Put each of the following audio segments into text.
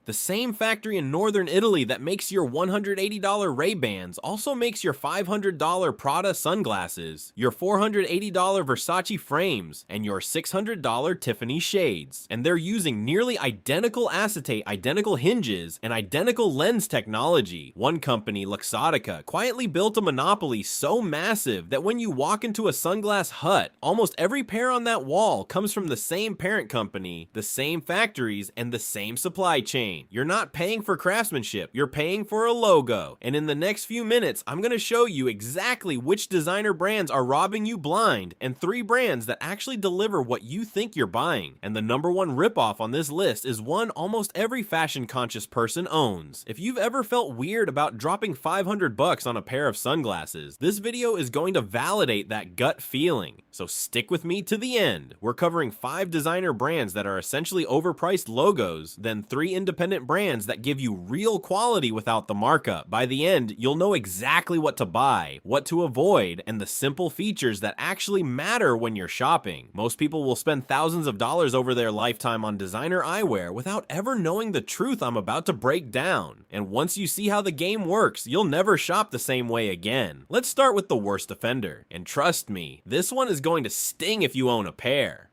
The same factory in northern Italy that makes your $180 Ray-Bans also makes your $500 Prada sunglasses, your $480 Versace frames, and your $600 Tiffany shades. And they're using nearly identical acetate, identical hinges, and identical lens technology. One company, Luxottica, quietly built a monopoly so massive that when you walk into a sunglass hut, almost every pair on that wall comes from the same parent company, the same factories, and the same supply chain. You're not paying for craftsmanship, you're paying for a logo. And in the next few minutes, I'm gonna show you exactly which designer brands are robbing you blind, and 3 brands that actually deliver what you think you're buying. And the number one ripoff on this list is one almost every fashion conscious person owns. If you've ever felt weird about dropping $500 on a pair of sunglasses, this video is going to validate that gut feeling. So stick with me to the end. We're covering 5 designer brands that are essentially overpriced logos, then 3 independent brands that give you real quality without the markup. By the end, you'll know exactly what to buy, what to avoid, and the simple features that actually matter when you're shopping. Most people will spend thousands of dollars over their lifetime on designer eyewear without ever knowing the truth I'm about to break down. And once you see how the game works, you'll never shop the same way again. Let's start with the worst offender. And trust me, this one is going to sting if you own a pair.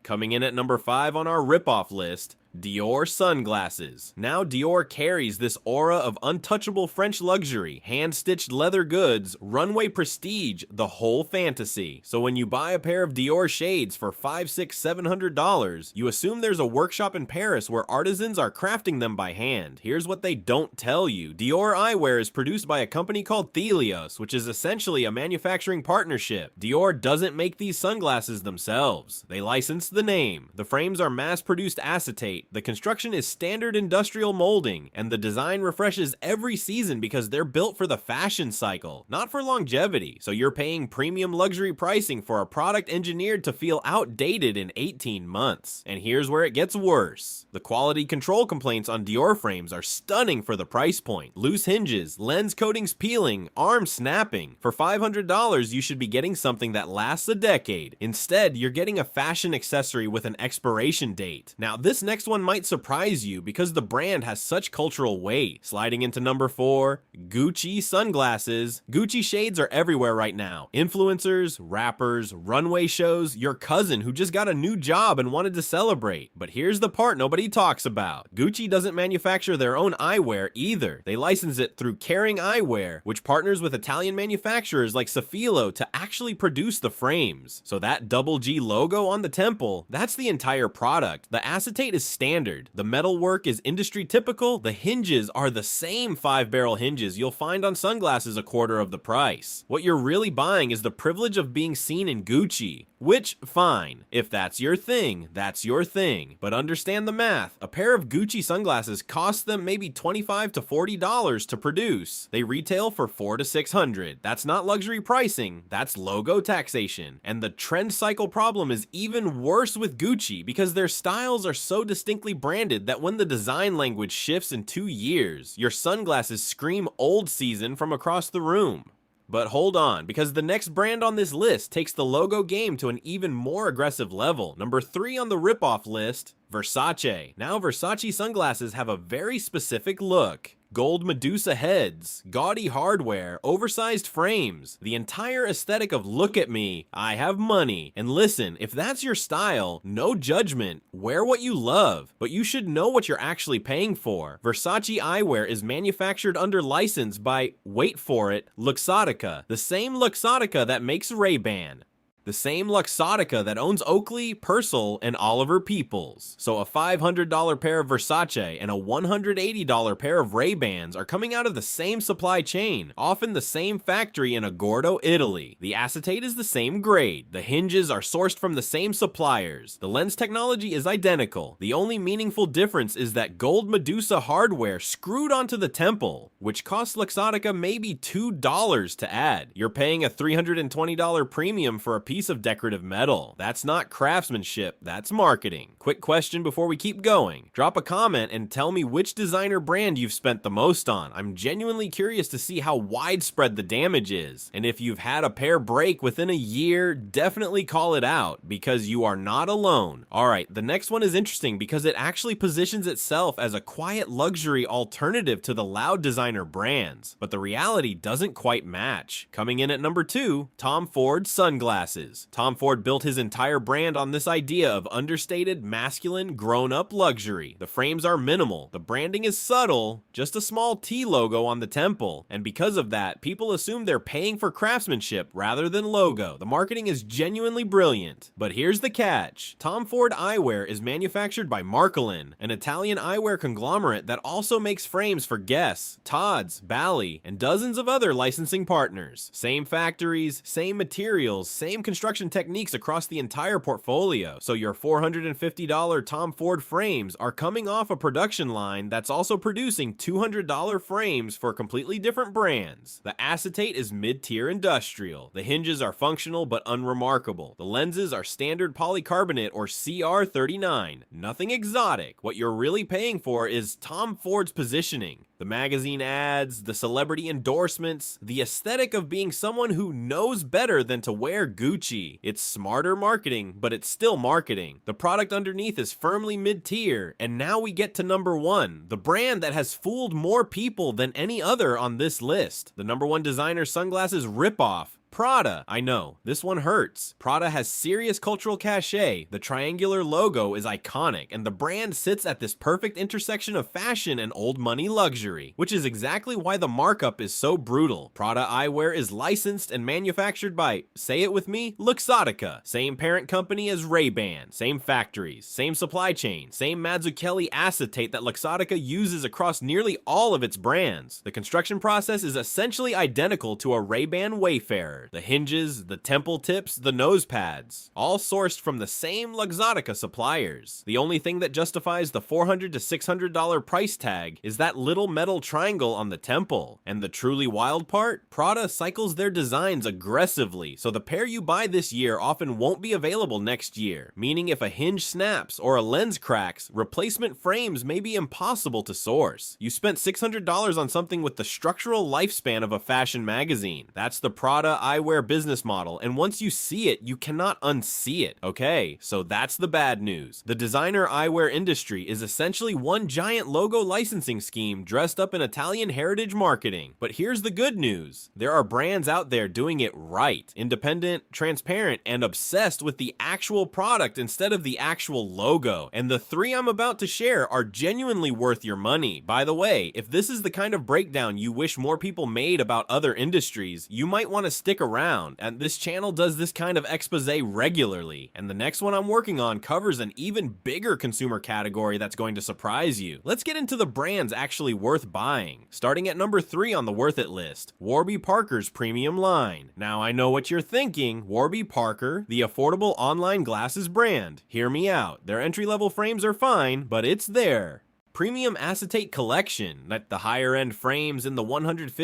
Coming in at number 5 on our ripoff list, Dior sunglasses. Now Dior carries this aura of untouchable French luxury, hand-stitched leather goods, runway prestige, the whole fantasy. So when you buy a pair of Dior shades for $500, $600, $700, you assume there's a workshop in Paris where artisans are crafting them by hand. Here's what they don't tell you. Dior eyewear is produced by a company called Thelios, which is essentially a manufacturing partnership. Dior doesn't make these sunglasses themselves. They license the name. The frames are mass-produced acetate. The construction is standard industrial molding, and the design refreshes every season because they're built for the fashion cycle, not for longevity. So you're paying premium luxury pricing for a product engineered to feel outdated in 18 months. And here's where it gets worse. The quality control complaints on Dior frames are stunning for the price point. Loose hinges, lens coatings peeling, arms snapping. For $500, you should be getting something that lasts a decade. Instead, you're getting a fashion accessory with an expiration date. Now, this next one might surprise you because the brand has such cultural weight. Sliding into number 4, Gucci sunglasses. Gucci shades are everywhere right now. Influencers, rappers, runway shows, your cousin who just got a new job and wanted to celebrate. But here's the part nobody talks about. Gucci doesn't manufacture their own eyewear either. They license it through Kering Eyewear, which partners with Italian manufacturers like Safilo to actually produce the frames. So that double G logo on the temple, that's the entire product. The acetate is standard. The metalwork is industry typical. The hinges are the same 5-barrel hinges you'll find on sunglasses a quarter of the price. What you're really buying is the privilege of being seen in Gucci. Which, fine. If that's your thing, that's your thing. But understand the math. A pair of Gucci sunglasses costs them maybe $25 to $40 to produce. They retail for $400 to $600. That's not luxury pricing, that's logo taxation. And the trend cycle problem is even worse with Gucci because their styles are so distinctly branded that when the design language shifts in 2 years, your sunglasses scream old season from across the room. But hold on, because the next brand on this list takes the logo game to an even more aggressive level. Number 3 on the ripoff list, Versace. Now Versace sunglasses have a very specific look. Gold Medusa heads, gaudy hardware, oversized frames, the entire aesthetic of look at me, I have money. And listen, if that's your style, no judgment, wear what you love, but you should know what you're actually paying for. Versace eyewear is manufactured under license by, wait for it, Luxottica, the same Luxottica that makes Ray-Ban. The same Luxottica that owns Oakley, Purcell, and Oliver Peoples. So a $500 pair of Versace and a $180 pair of Ray-Bans are coming out of the same supply chain, often the same factory in Agordo, Italy. The acetate is the same grade. The hinges are sourced from the same suppliers. The lens technology is identical. The only meaningful difference is that gold Medusa hardware screwed onto the temple, which costs Luxottica maybe $2 to add. You're paying a $320 premium for a piece piece of decorative metal. That's not craftsmanship, that's marketing. Quick question before we keep going. Drop a comment and tell me which designer brand you've spent the most on. I'm genuinely curious to see how widespread the damage is. And if you've had a pair break within a year, definitely call it out, because you are not alone. Alright, the next one is interesting because it actually positions itself as a quiet luxury alternative to the loud designer brands, but the reality doesn't quite match. Coming in at number 2, Tom Ford sunglasses. Tom Ford built his entire brand on this idea of understated, masculine, grown-up luxury. The frames are minimal, the branding is subtle, just a small T logo on the temple, and because of that, people assume they're paying for craftsmanship rather than logo. The marketing is genuinely brilliant. But here's the catch. Tom Ford eyewear is manufactured by Marcolin, an Italian eyewear conglomerate that also makes frames for Guess, Tod's, Bally, and dozens of other licensing partners. Same factories, same materials, same construction techniques across the entire portfolio. So your $450 Tom Ford frames are coming off a production line that's also producing $200 frames for completely different brands. The acetate is mid-tier industrial. The hinges are functional but unremarkable. The lenses are standard polycarbonate or CR39. Nothing exotic. What you're really paying for is Tom Ford's positioning. The magazine ads, the celebrity endorsements, the aesthetic of being someone who knows better than to wear Gucci. It's smarter marketing, but it's still marketing. The product underneath is firmly mid-tier, and now we get to number 1, the brand that has fooled more people than any other on this list. The number 1 designer sunglasses ripoff. Prada. I know, this one hurts. Prada has serious cultural cachet, the triangular logo is iconic, and the brand sits at this perfect intersection of fashion and old money luxury, which is exactly why the markup is so brutal. Prada eyewear is licensed and manufactured by, say it with me, Luxottica. Same parent company as Ray-Ban, same factories, same supply chain, same Mazzucchelli acetate that Luxottica uses across nearly all of its brands. The construction process is essentially identical to a Ray-Ban Wayfarer. The hinges, the temple tips, the nose pads, all sourced from the same Luxottica suppliers. The only thing that justifies the $400 to $600 price tag is that little metal triangle on the temple. And the truly wild part? Prada cycles their designs aggressively, so the pair you buy this year often won't be available next year, meaning if a hinge snaps or a lens cracks, replacement frames may be impossible to source. You spent $600 on something with the structural lifespan of a fashion magazine. That's the Prada eyewear business model, and once you see it, you cannot unsee it. Okay, so that's the bad news. The designer eyewear industry is essentially one giant logo licensing scheme dressed up in Italian heritage marketing. But here's the good news. There are brands out there doing it right. Independent, transparent, and obsessed with the actual product instead of the actual logo. And the 3 I'm about to share are genuinely worth your money. By the way, if this is the kind of breakdown you wish more people made about other industries, you might want to stick around, and this channel does this kind of expose regularly, and the next one I'm working on covers an even bigger consumer category that's going to surprise you. Let's get into the brands actually worth buying. Starting at number 3 on the worth it list, Warby Parker's premium line. Now I know what you're thinking, Warby Parker, the affordable online glasses brand. Hear me out, their entry-level frames are fine, but it's there. Premium acetate collection, at the higher end frames in the $150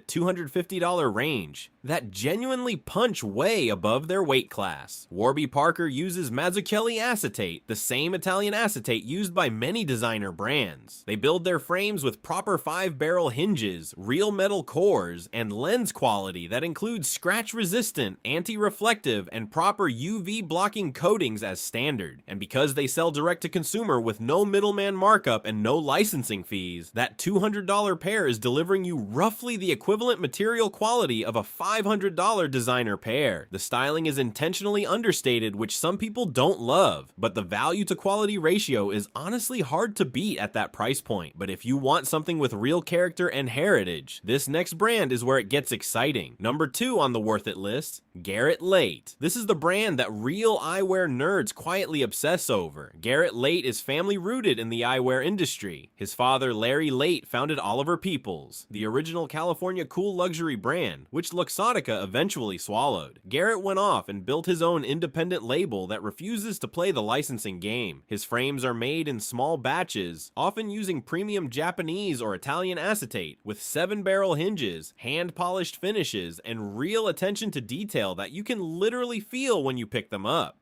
to $250 range, that genuinely punch way above their weight class. Warby Parker uses Mazzucchelli acetate, the same Italian acetate used by many designer brands. They build their frames with proper 5-barrel hinges, real metal cores, and lens quality that includes scratch-resistant, anti-reflective, and proper UV blocking coatings as standard. And because they sell direct to consumer with no middleman markup and no licensing fees, that $200 pair is delivering you roughly the equivalent material quality of a $500 designer pair. The styling is intentionally understated, which some people don't love, but the value to quality ratio is honestly hard to beat at that price point. But if you want something with real character and heritage, this next brand is where it gets exciting. Number 2 on the worth it list, Garrett Late. This is the brand that real eyewear nerds quietly obsess over. Garrett Late is family rooted in the eyewear industry. His father, Larry Late, founded Oliver Peoples, the original California cool luxury brand, which Luxottica Luxottica eventually swallowed. Garrett went off and built his own independent label that refuses to play the licensing game. His frames are made in small batches, often using premium Japanese or Italian acetate, with 7-barrel hinges, hand-polished finishes, and real attention to detail that you can literally feel when you pick them up.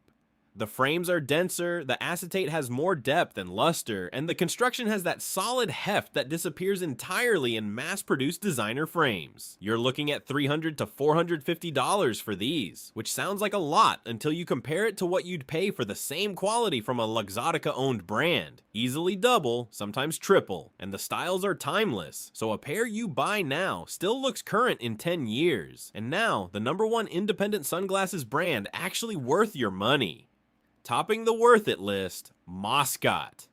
The frames are denser, the acetate has more depth and luster, and the construction has that solid heft that disappears entirely in mass-produced designer frames. You're looking at $300 to $450 for these, which sounds like a lot until you compare it to what you'd pay for the same quality from a Luxottica-owned brand. Easily double, sometimes triple, and the styles are timeless, so a pair you buy now still looks current in 10 years. And now, the #1 independent sunglasses brand actually worth your money. Topping the worth it list, Moscot.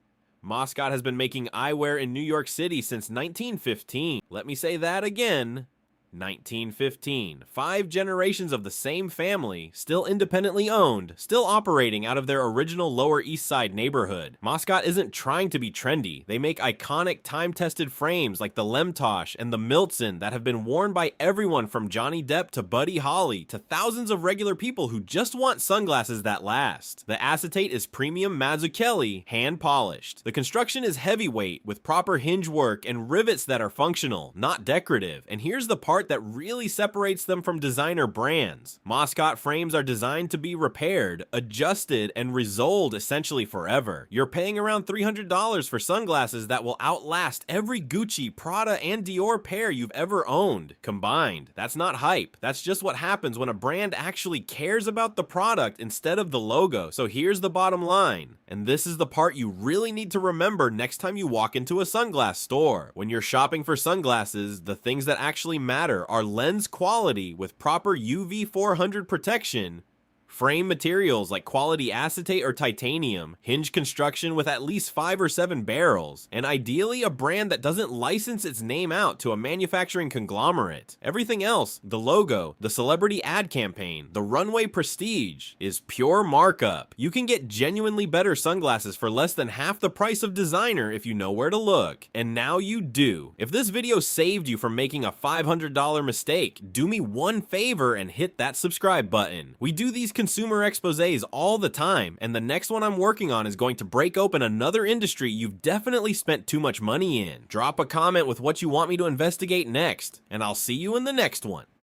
Moscot has been making eyewear in New York City since 1915. Let me say that again. 1915. 5 generations of the same family, still independently owned, still operating out of their original Lower East Side neighborhood. Moscot isn't trying to be trendy. They make iconic, time-tested frames like the Lemtosh and the Milton that have been worn by everyone from Johnny Depp to Buddy Holly to thousands of regular people who just want sunglasses that last. The acetate is premium Mazzucchelli, hand-polished. The construction is heavyweight with proper hinge work and rivets that are functional, not decorative. And here's the part that really separates them from designer brands. Moscot frames are designed to be repaired, adjusted, and resoled essentially forever. You're paying around $300 for sunglasses that will outlast every Gucci, Prada, and Dior pair you've ever owned, combined. That's not hype. That's just what happens when a brand actually cares about the product instead of the logo. So here's the bottom line, and this is the part you really need to remember next time you walk into a sunglass store. When you're shopping for sunglasses, the things that actually matter are lens quality with proper UV 400 protection, frame materials like quality acetate or titanium, hinge construction with at least 5 or 7 barrels, and ideally a brand that doesn't license its name out to a manufacturing conglomerate. Everything else, the logo, the celebrity ad campaign, the runway prestige, is pure markup. You can get genuinely better sunglasses for less than half the price of designer if you know where to look. And now you do. If this video saved you from making a $500 mistake, do me one favor and hit that subscribe button. We do these consumer exposés all the time, and the next one I'm working on is going to break open another industry you've definitely spent too much money in. Drop a comment with what you want me to investigate next, and I'll see you in the next one.